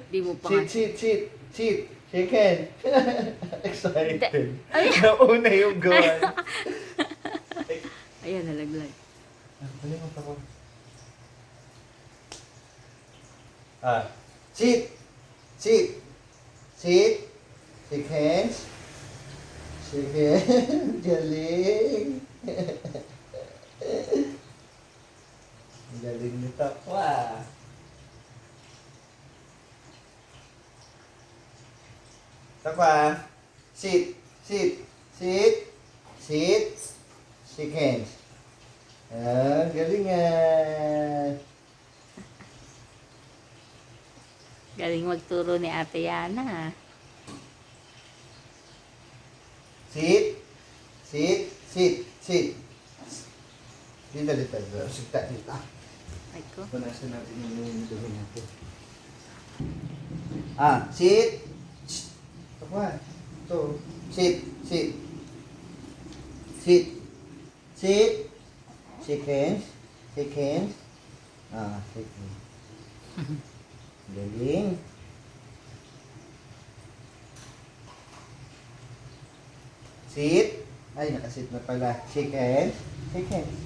Di mo pa Sit, sit, sit, sit. Shake hand. Excited. Ay. Nauna yung gawan. Ayan, nalaglag. Kalimutan ko. Sit. Sit. Sit. Shake hands. Shake hands. Galing. Galing ni Takwa. Takwa. Sit. Sit. Sit. Sit. Shake hands. Galing nga. Galing magturo ni Ate Yana. Sit. Sit. Sit. Sit. Dito, dito. Sigta, dito. Ay ko. Punasan natin yung dumi natin. Sit. Takwa. Ito. Sit. Sit. Sit. Sit. Shake hands. Shake hands. Shake hands. Galing. Sit. Ay, nakasit na pala. Shake hands. Shake hands.